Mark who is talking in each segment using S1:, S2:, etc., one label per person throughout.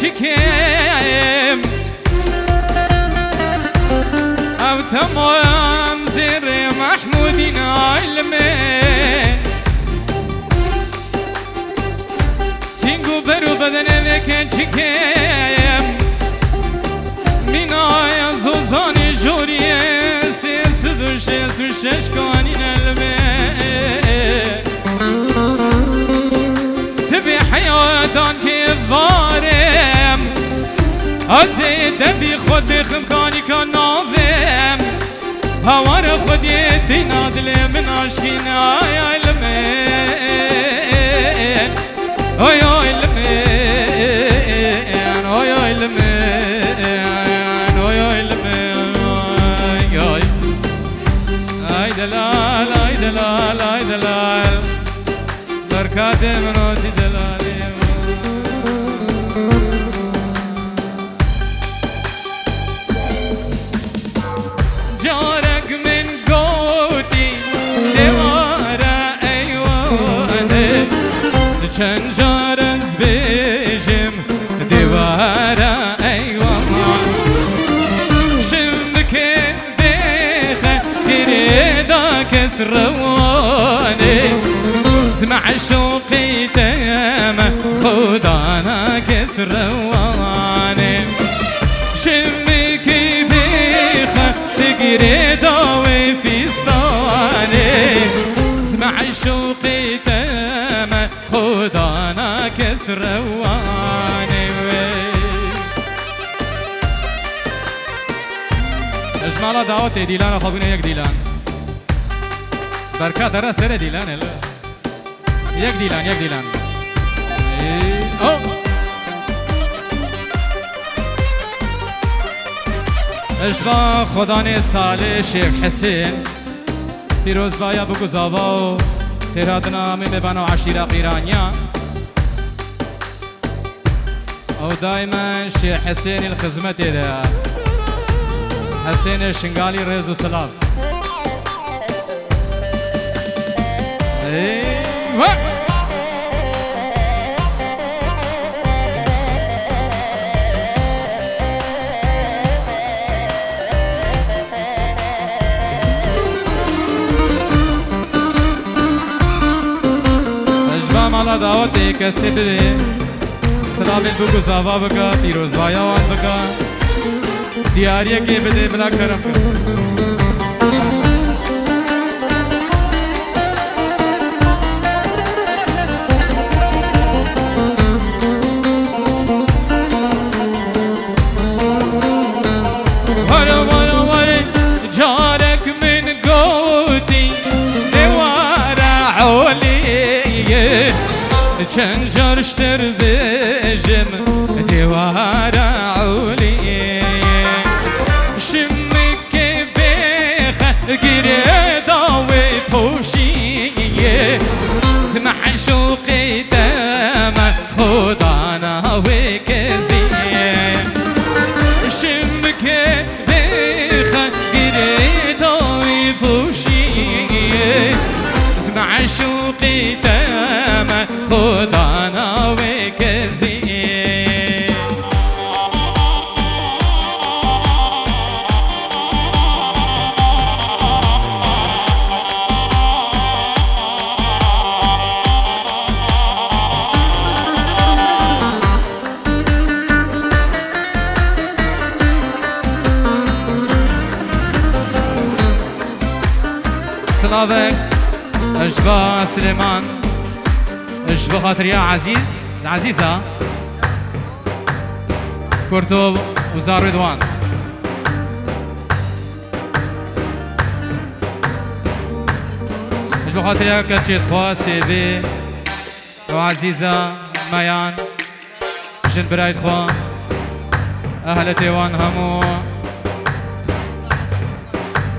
S1: چکیم او تمام زیر محمودین علمه سینگو برو بدنه که چکیم مینای زوزانی جوریه سیس دوشش کانین علمه سبی حیاتان که وارم ازی دبی خود خمکانی که ناویم هوار خودی دینا دل من عشقین آی علمین آی علمین آی علمین آی علمین آی دلال آی دلال آی دلال برکات منوتی دلالی جارك من قوتي دوارة أيواني كان جارز بيجم دوارة أيوان شمك بيخة تريدا كسرواني اسمع شوقي تيامة خدانا كسرواني شمك بيخة تقريدا وفي سطاني اسمع شوقي تيامة خدانا كسرواني اجمالا دعوتي ديلان خبرنا يك ديلان بركات درا سر ديلان یک دیلان اشبا خدان سال شیخ حسین پیروز بایا بگذاوا و تیرادنا می ببنا عشیره قیرانیا او دائما شیخ حسین الخدمت ده حسین شنگالی رز و سلاف مالا دعوتی کسی بده سلام بگو زاوا بگا پیروز بایاوان بگا دیاریه که بده بلا کرم کن جارك من قوتي دوارة عليا كان جرشتر بجم دوارة عليا شمك بيخة قريدا وبوشية اسمع شوقي داما خدانا وكزية شمك بيخة قريدا وبوشية اسمع شوقي داما خدانا وكزية سلامك أشبا سليمان أشبا خاطر يا عزيزة كورتو وزار رضوان أشبا خاطر يا كاتشيت خوا سيبي وعزيزة ميان جن برايد خوا أهل تيوان همو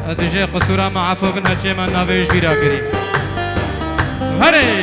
S1: أدجي قصورا مع فوقنا تشيما نافيش بيرا كريم هري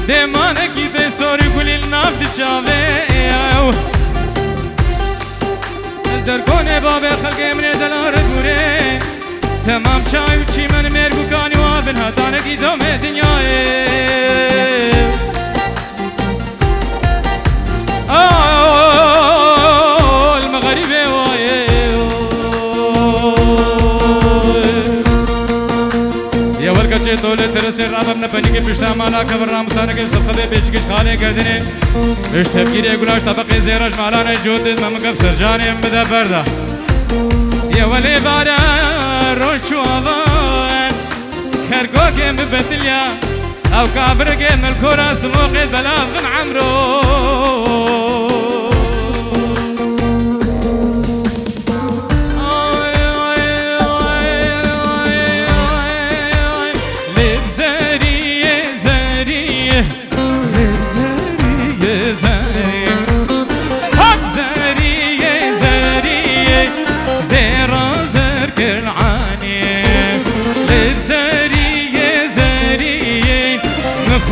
S2: دمانکی به سوری کلی ناف چاوه در کنه باب خلق من دلار دوره تمام چای و چی من مرگو کانی و آبن هدانکی دوم دنیای المغربی وایه یا ورگا چه توله ترسی رابم نپنی که پشتا مالا کبر رامسانه کش دخبه بیچکش خاله کردنه اش تفکیری گناش طبقی زیرش مالانه جودید ممکب سرجانیم بده برده یا ولی باره روشو آوان کرگو که مبتلیا او کابر که ملکورا سموقید بلافن عمرو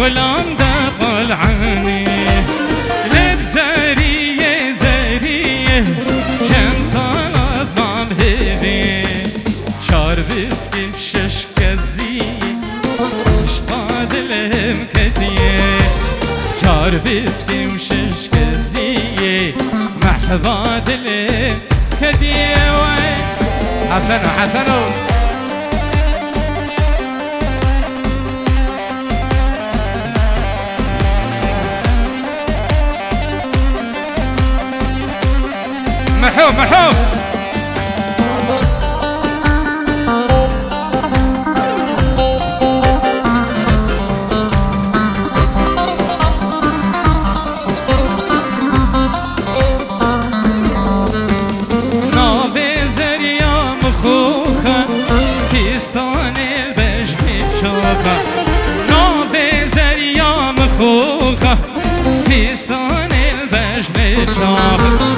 S2: فلان دقل عني لبزارية زارية كان صال أزمام هذي شار بسكي ششكزية اشتاد لهم كدية شار بسكي وششكزية محباد لهم كدية حسنو حسنو محو محو نابي زريا مخوخة فيستان البجم بشوخة نابي زريا مخوخة فيستان البجم بشوخة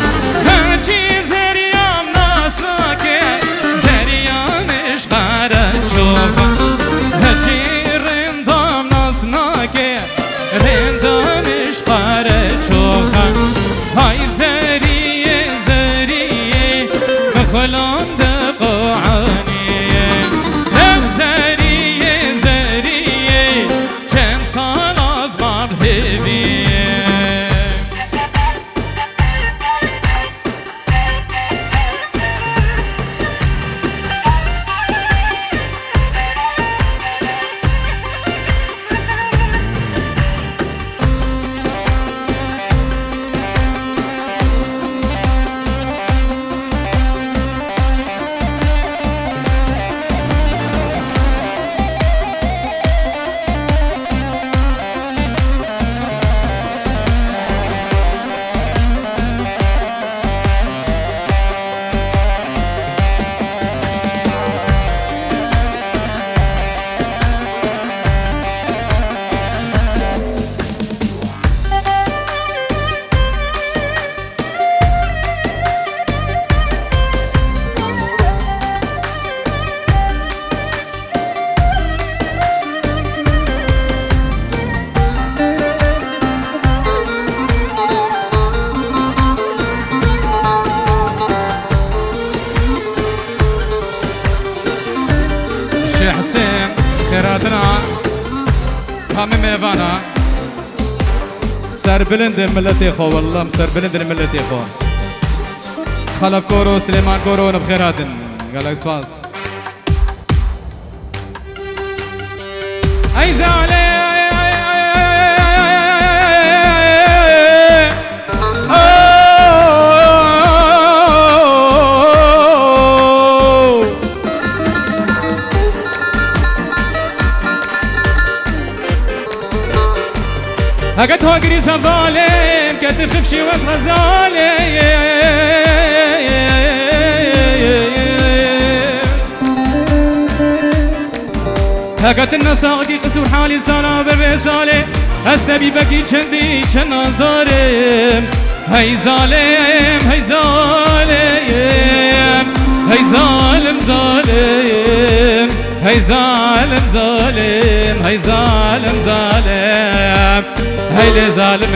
S2: حسين خيراتنا همي ميفانا سر بلند ملتي خو والله مسر بلند ملتي خو خلف كورو سليمان كورو بخيراتن قال لك سباس اي زعلي هكت هاجري سفالم كتخفشي وغزالي هكت النساقي قصور حالي سانا برسالي استبي بكي چندي چنا زارم هاي ظالم هاي ظالم هاي ظالم ظالم هاي ظالم ظالم هاي ظالم ظالم هاي لي ظالم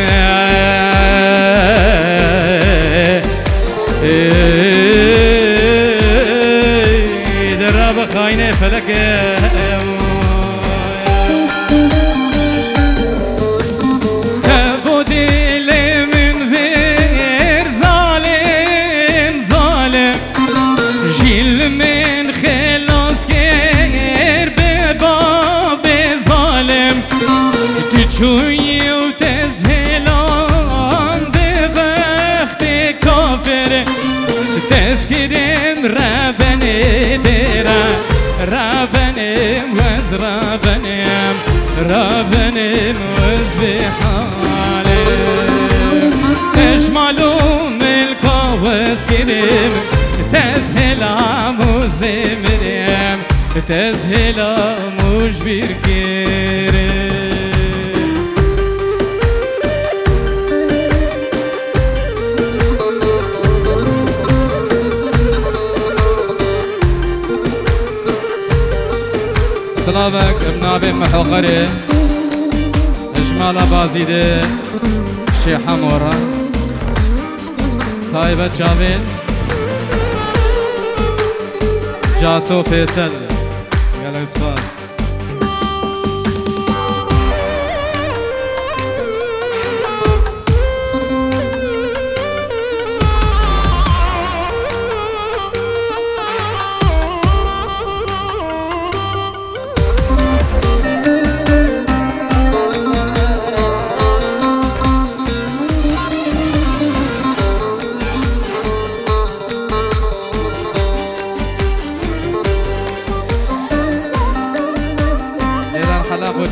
S2: درب خاينة فلك شوي وتزهلان ببخت كافر تذكرم ربني درا ربني وز ربني ربني وز بحالي تشمالوم الكاوز كريم تزهلا مزمريم تزهلا مجبر كريم سلامك بنابي محوقري اجمال بازيده شيخ حمورة طيبة جاويد جاسو فيصل يلا اسفاد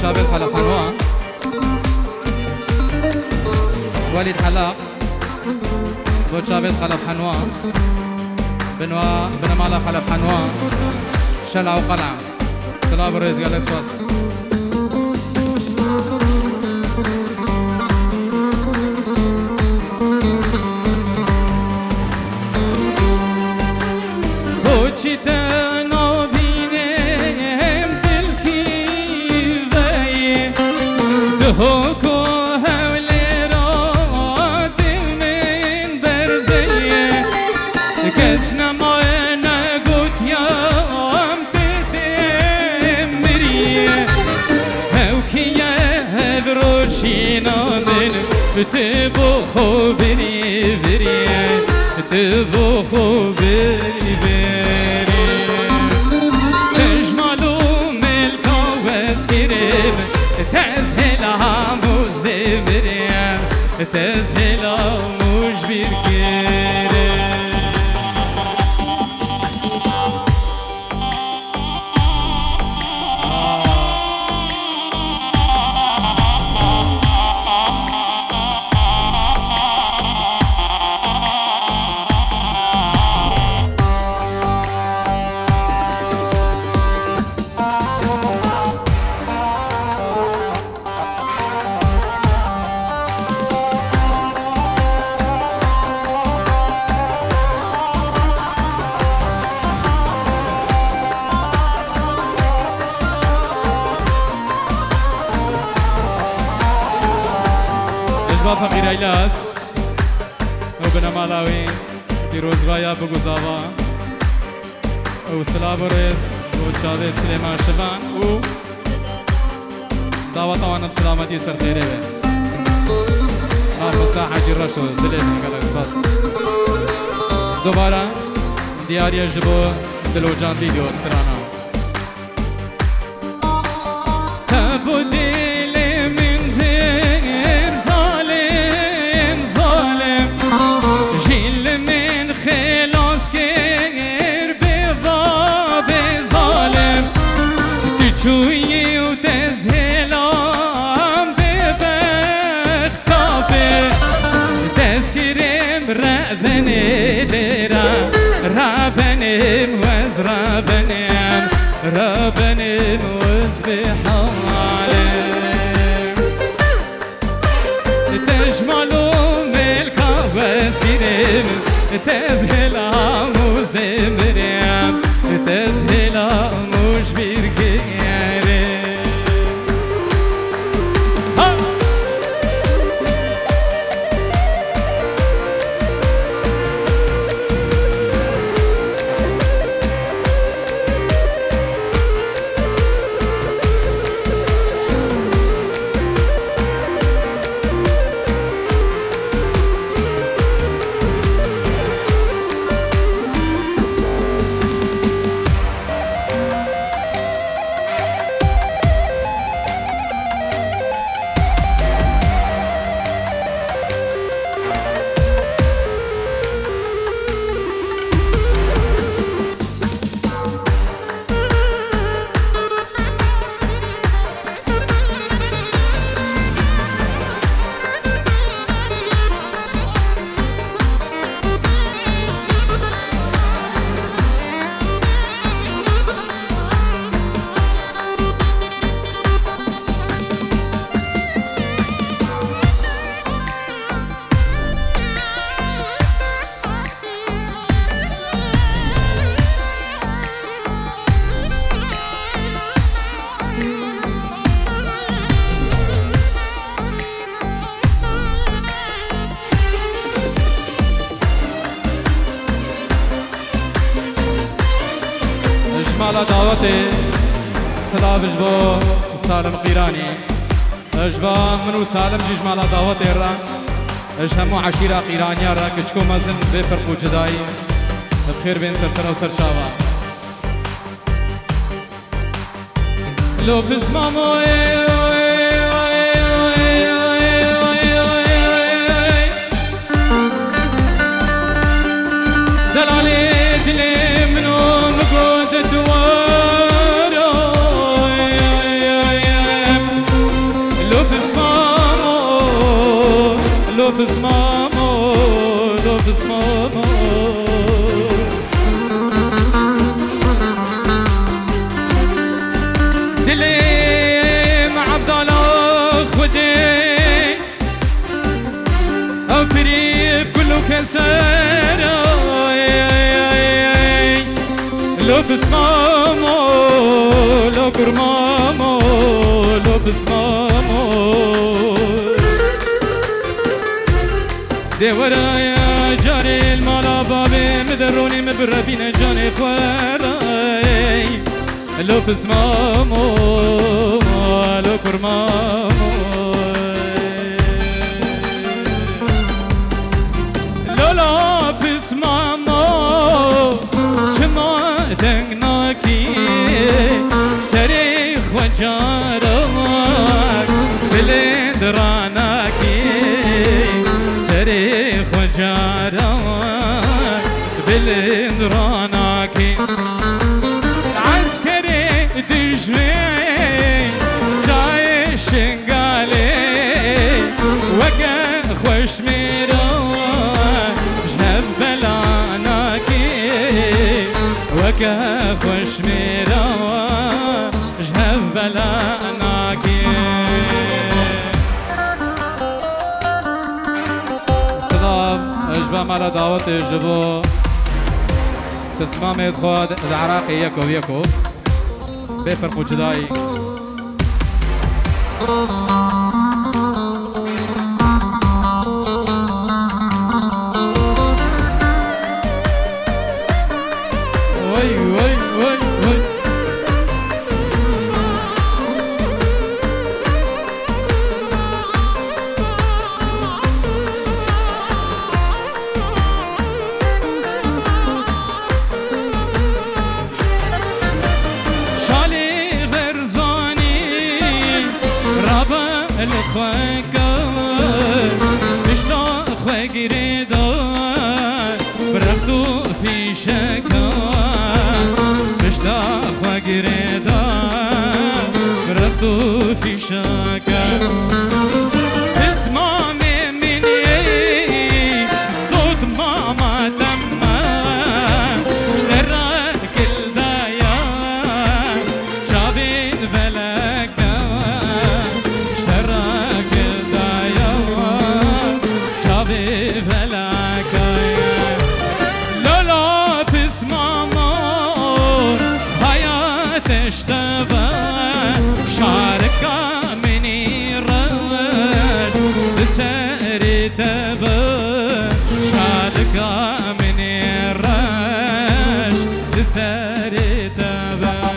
S2: شابل حلق حنوان وليد حلاق بو شابل حلق حنوان بنمالا حلق حنوان شلع وقلعة سلام الرئيس قال اسفاس هوكو هولي راد من برزية كسنا معنا قوت يام تتمرية هوكي يهبروشينا من بتبوخو بري بري بتبوخو بري بري تجمالو ملكا وزكريم تزهلا مزدمريم تزهلا مجبر كريم فقير ایلاس او بنمالاوی دیروز ویا بگوزاوا او سلام رئیس و جاوید سلیمان شبان و دعوت آنم سلامتی سر خیره به مصطفى حاجی رشد دلیل نگل اسپاس دوباره دیاری جبو دلو جان ویدیو استرانا تبو دل من دیر ظالم ظالم جیل من خلاص کر به باب ظالم تچوی و تزهلام به رابنم وز رابنم رابنم وز بحالم تجملو ملكا وز كريم تزهلا موز دمرم تزهلا موش بيركيرم
S1: اجمالا دعوتي سلام جبو سالم قيراني اجبا منو سالم جمالا دعوتي را اجهمو عشيرة قيرانيا را كشكو مزن بفرق وجداي بخير بين سرسرة وسرشاوة لو بسمامو دلالي دلي منو مقود توارو لو بسمامو لو بسمامو لو بسمامو دلي مع عبد الله خدي او بريب كله كسره لو بسمامو لو كرمامو لو بسمامو دي ورايا جاري المالا بابي مدروني مبربين جاني خواراي لو بسمامو لو كرمامو لولا بسمامو دنگناکی سریخ و جارک بلند راناکی سریخ و جارک بلند راناکی عسکری دجمه جای شنگاله وگه خوش میرو جهب بلاناکی وكا خوش ميروا جهب بلاناكي سلام اجبا مالا دعوت جبو تسمام يدخل العراقي يكو يكو بفرقو جداي صابي فلاكاي لا تسمع مور حياة اشتبه شاركة مني رد بساري تبه شاركة مني رش بساري تبه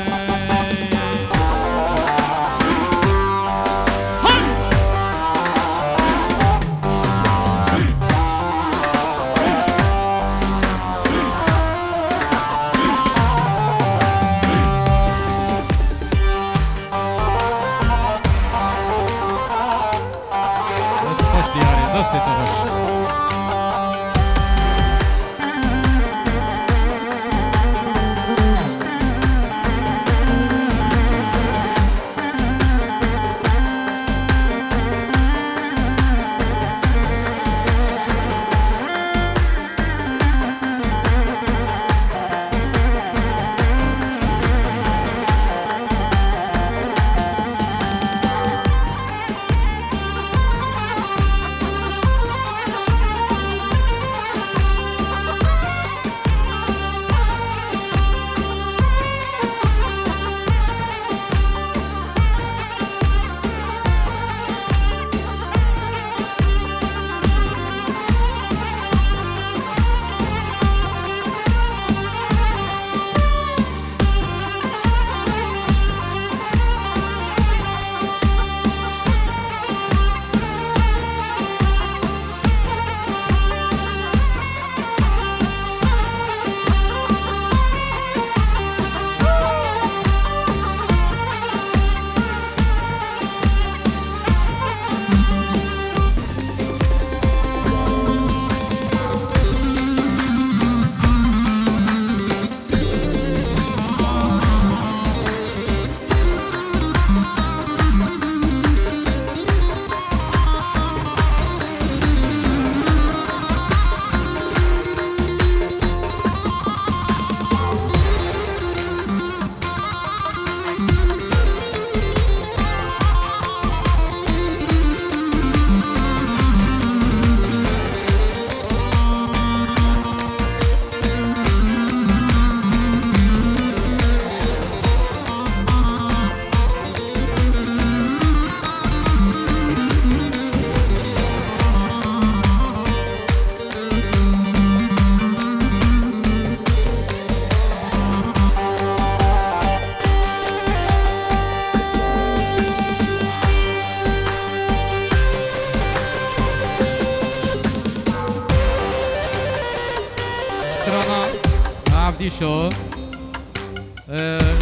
S1: عبدي شو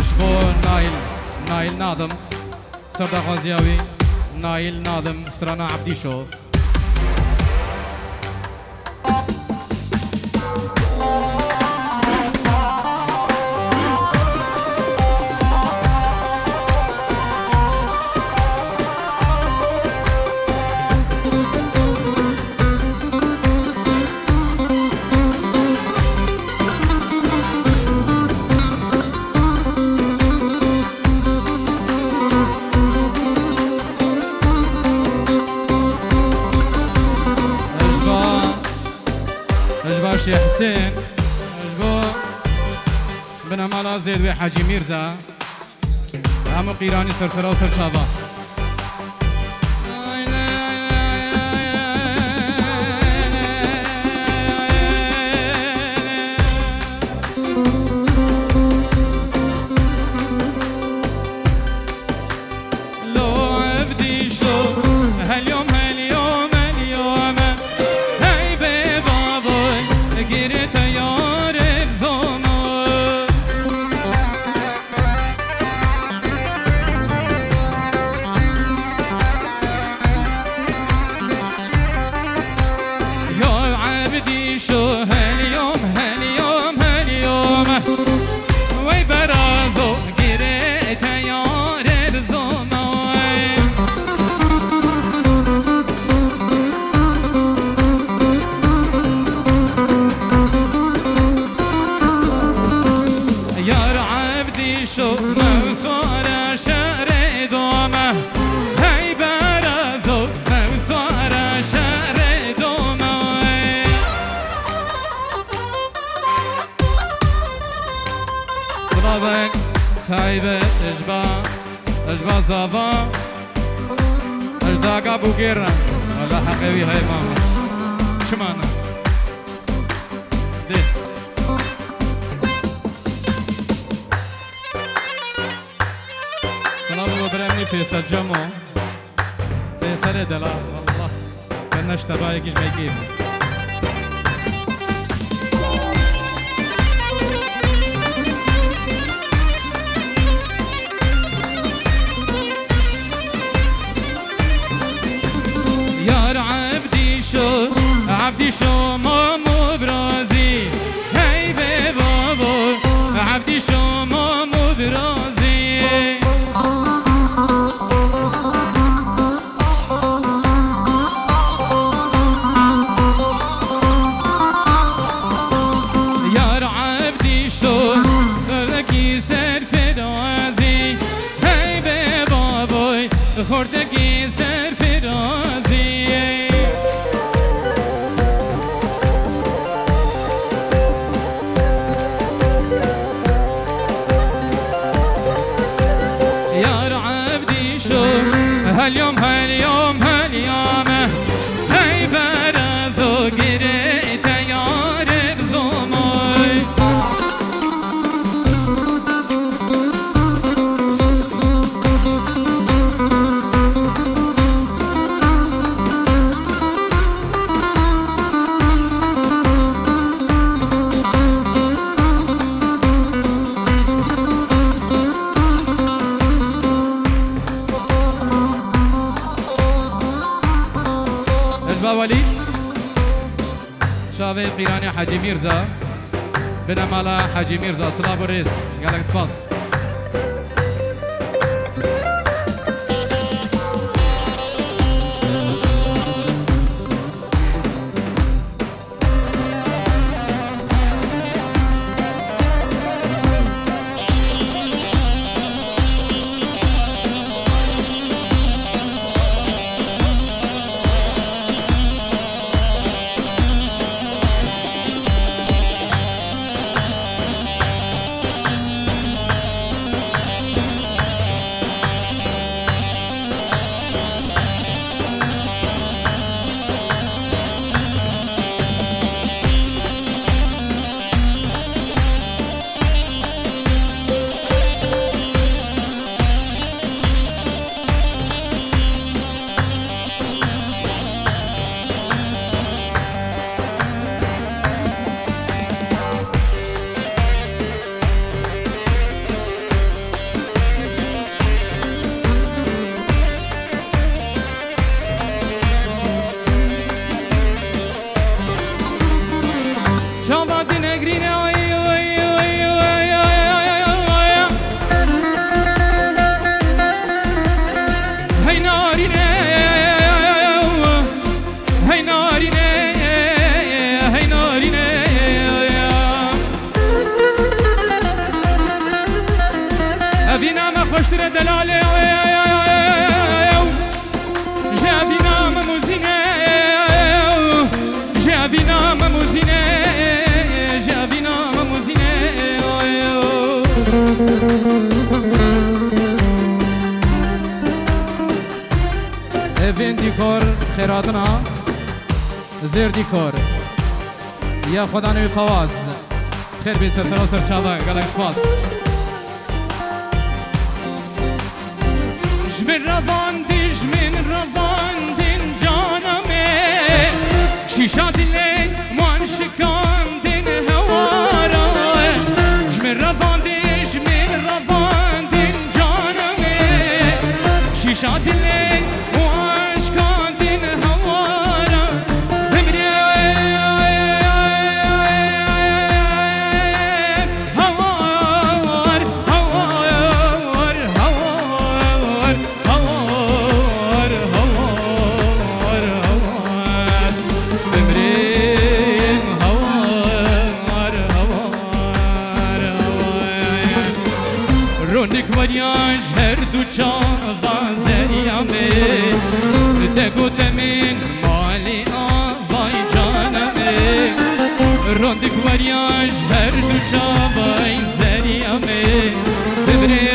S1: شبو نايل ناظم سردا غازياوي نايل ناظم سترانا عبدي شو يا حسين اجبو بنا مالا زيد وي حاجي ميرزا عمو قيراني سرسرا وسر شابا تایبه اجبا زابا اجداقا بوگیرن ولا حقیوی های ماما شمانا ده سلام وبرامني فيصل جمو فيصل دلا والله كنا اشتبايك ايش ما يجيب عبدي شو مامو برازي هاي بابا عبدي شو مامو برازي يا عبدي شو لكي سر فرازي هاي بابا خورتكي سر فرازي هاليوم هاي برازو قريت يار بزومي وليد شافي قيراني حاجي ميرزا بنا مالا حاجي ميرزا صلاب الرئيس قالك سباس evin dikor خیراتنا زیر دیکور یا خدا نوی خواز خیر بی سر چاوه گلک سپاس جمن روان دین جانمه شیشا دلی من شکان دین هوارا جمن روان دین جانمه شیشا دلی ورياج هردو چاوا زریامه دگو تمین مالی آوای جانمه روندک ورياج هردو چاوا زریامه ببره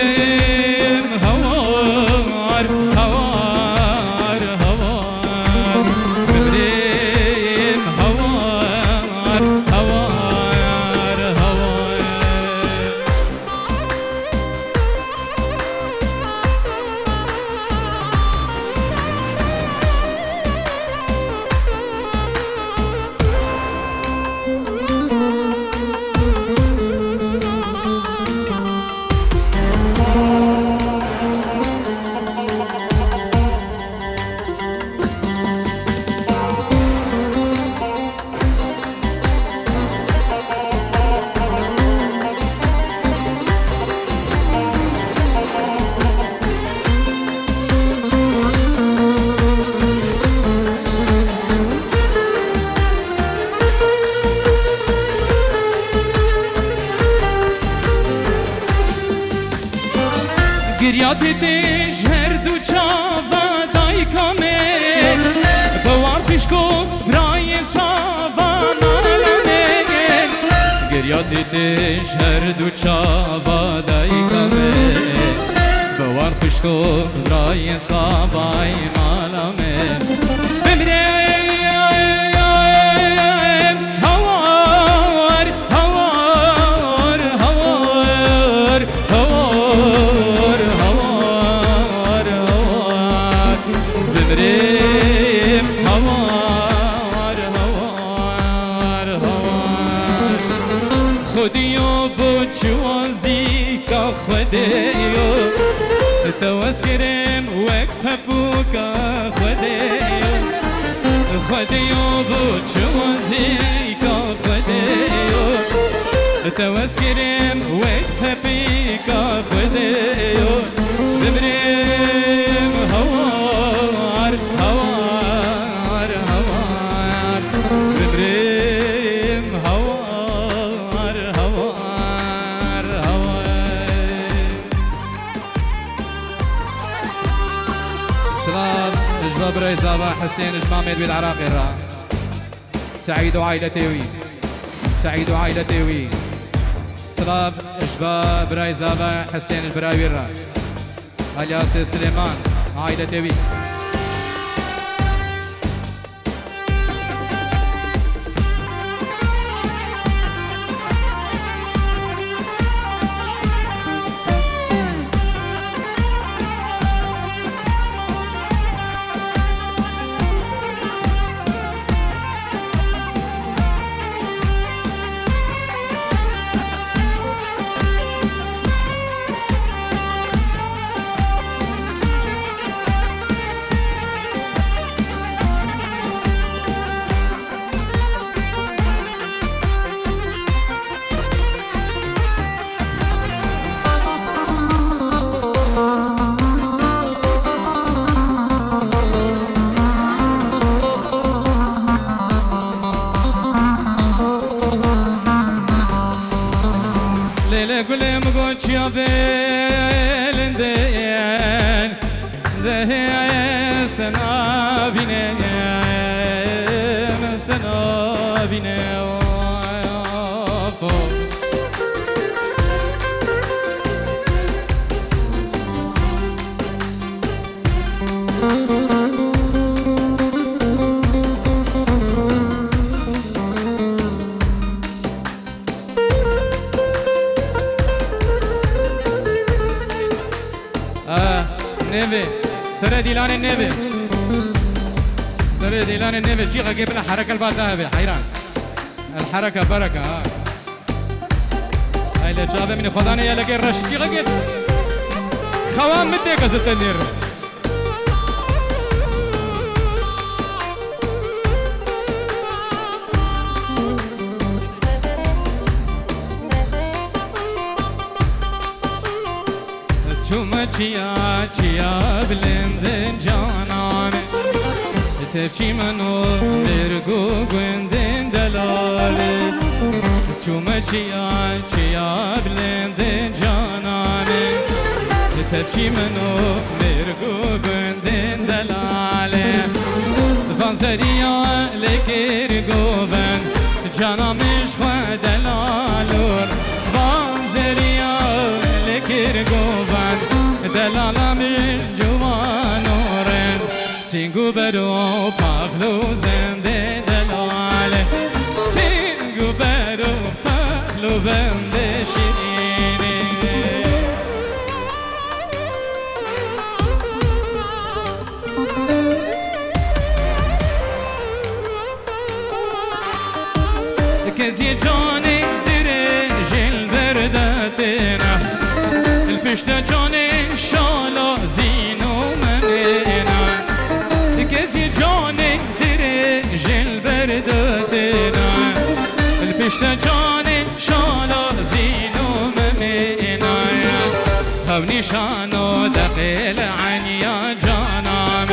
S1: گریاتی تیش هر دو چاوا دای کامه بوار خشکو برای ساوا مالمه گریاتی تیش هر دو چاوا دای کامه بوار خشکو برای ساوا مالمه توسكرم وقت بوكا خديو بوشوزيكا خديو توسكرم وقت بيكا خديو بمرم هوار هوار هوار بمرم هوار هوار هوار سلام اجباب ريزابا حسين اجمامي البيت العراقي الرا سعيد وعائلتي سعيد وعائلتي سلام اجباب ريزابا حسين البراوي الرا الياس سليمان عائلتي قلم قوتش يا بلندين زهي استنا بيني استنا بيني النبي سر ديلان النبي سر ديلان النبي شيخ جيب لنا حركه الباتها حيران الحركه بركه هاي اللي جابه من خداني يا لقي الرش شيخ جيب خوام متى قصت النير شوما چیا چیا بلندن جانان تفشی منو درگو گندن دلاله شوما چیا چیا بلندن جانان تفشی منو درگو گندن دلاله فانزریا لکر گوبن جانمش خود دلالور فانزریا لکر گوبن دلالم جوانورن سینگو برو پاخلو زنده دلاله سینگو برو پاخلو بنده شیرینه کسی جانی دره جل برداتنا الفشت جانی شالا زینو منینا کسی جانی دره جل برداتنا الفشت جانی شالا زینو منینا هم نشانو دقیل عن یا جانام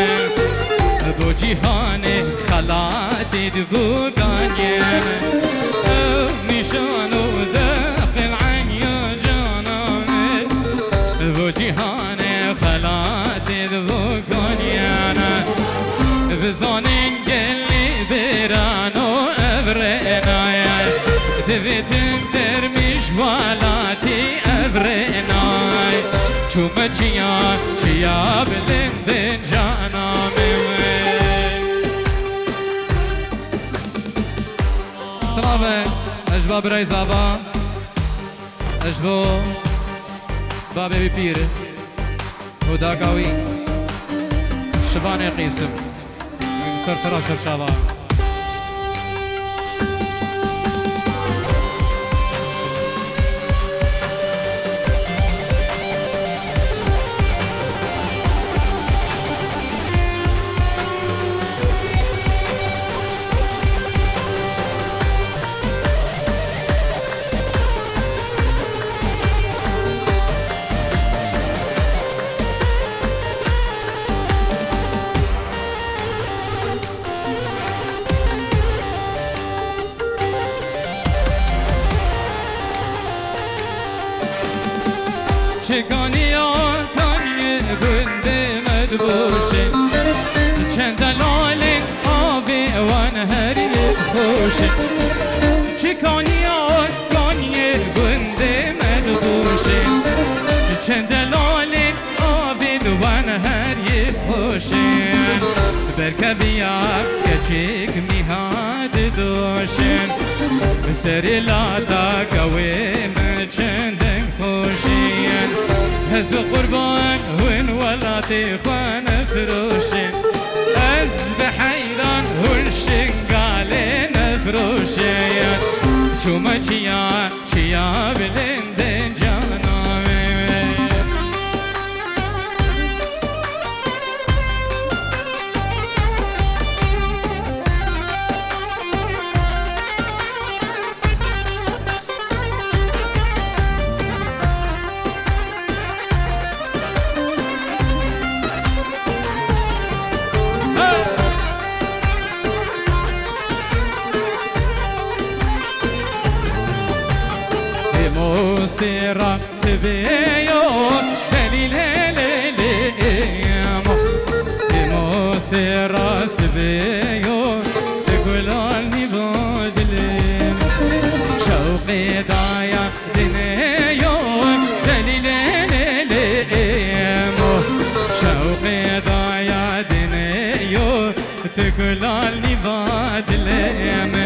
S1: بو جیهان خلاتید بو گانیم نشانو داخل عن يا جانان بو جهان
S2: بزانین گلی برانو ابرنای دویتن درمیش والاتی ابرنای چوم چیا بلندن جانام سلامه اجبا برای زابا اجبو بابي بيبير وداقاوي شباني قيسم سرسرة سرشابا چکانی آکانی بنده مدبوشه چند لال آبی وان هری خوشه چکانی آکانی بنده مدبوشه چند لال آبی وان هری خوشه برکبیا کچک میهاد دوشن سری لاتا قوی چندن خوشین حزب قربان وين ولاتي خوان فروشين حزب حيران والشنقالين فروشين شو ما چيا بلندن جانامي مسترا سبيو دليل ليليامو مسترا سبيو تقول عني بودلين شوقي ضايع دنيو دليل ليليامو شوقي ضايع دنيو تقول عني بودلين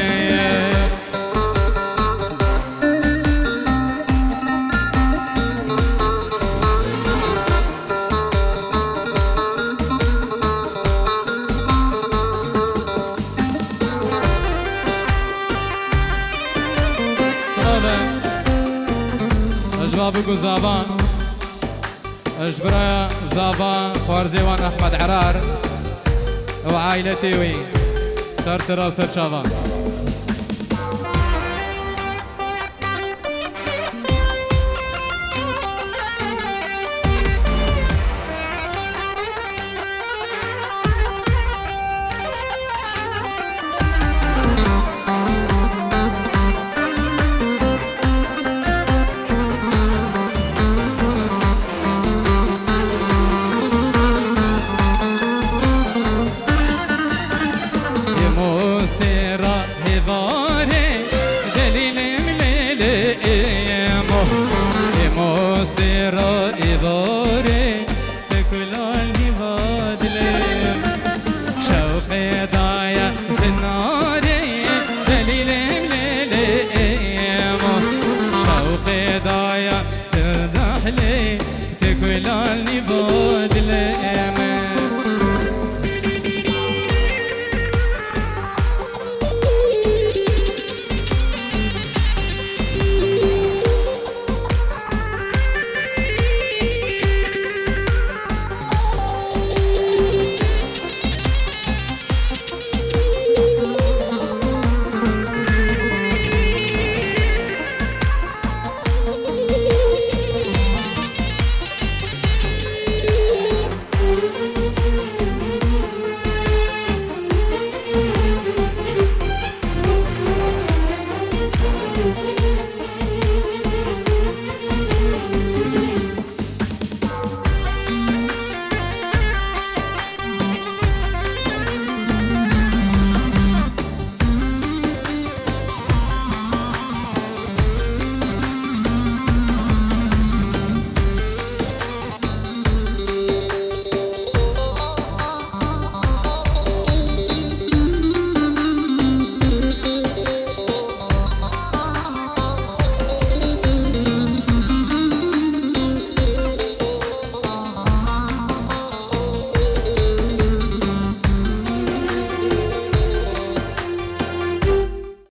S2: بگو زابان اجبرا زابان خوارزيوان احمد عرار وعائلتي وي سرسرا وسر شابان مسترا هوا